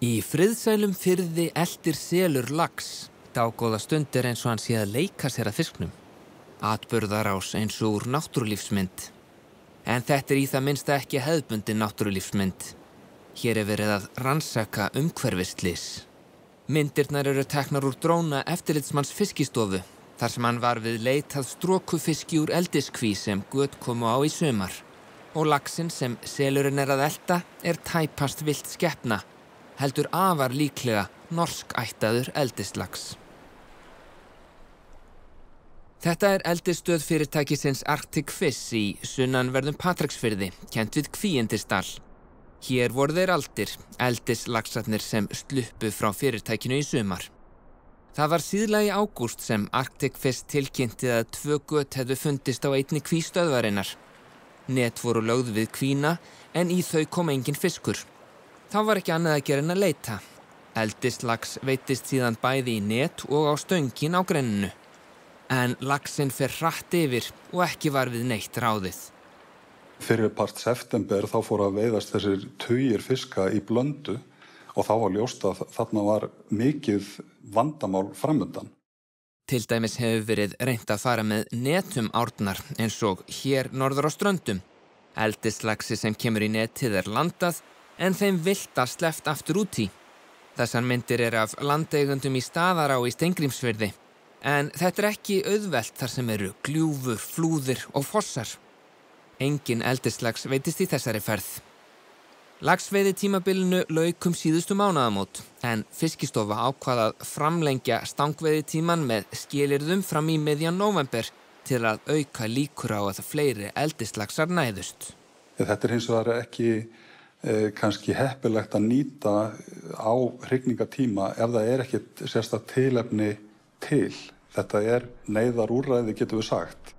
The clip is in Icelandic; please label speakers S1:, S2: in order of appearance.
S1: Í friðsælum firði eltir selur lax, dágóða stundir eins og hann sé að leika sér að fisknum. Atburðarás eins og úr náttúrulífsmynd. En þetta í það minnsta ekki hefðbundin náttúrulífsmynd. Hér verið að rannsaka umhverfisslys. Myndirnar eru teknar úr dróna eftirlitsmanns fiskistofu, þar sem hann var við leit að strokufiski úr eldiskví sem göt komu á í sumar. Og laxinn sem selurinn að elta tæpast villt skepna, heldur afar líklega norskættaður eldislax. Þetta eldisstöð fyrirtækisins Arctic Fish í sunnanverðum Patreksfirði, kennt við Kvígindisdal. Hér voru þeir aldir, eldislaxarnir sem sluppu frá fyrirtækinu í sumar. Það var síðla í ágúst sem Arctic Fish tilkynnti að 2 göt hefðu fundist á einni kvístöðvarinnar. Net voru lögð við kvína en í þau kom engin fiskur. Þá var ekki annað að gera en að leita. Eldislax veittist síðan bæði í net og á stöngin á grenninu. En laxinn fer hratt yfir og ekki var við neitt ráðið.
S2: Fyrir part september þá fóru að veiðast þessir tugir fiska í Blöndu og þá var ljóst að þarna var mikið vandamál framundan.
S1: Til dæmis hefur verið reynt að fara með netum árnar eins og hér norður á Ströndum. Eldislaxi sem kemur í netið landað en þeim villta sleppt aftur út í. Þessar myndir af landeigendum í Staðará í Steingrímsfirði. En þetta ekki auðvelt þar sem eru gljúfur, flúðir og fossar. Engin eldislax veitist í þessari ferð. Laxveiðitímabilinu lauk síðustu mánaðamót, en Fiskistofa ákvað að framlengja stangveiðitímann með skilyrðum fram í miðjan nóvember til að auka líkur á að fleiri eldislaxar næðust.
S2: Þetta hins vegar ekki kannski heppilegt að nýta á hrygningatíma ef það ekkert sérstakt tilefni til. Þetta neyðarúrræði, getum við sagt.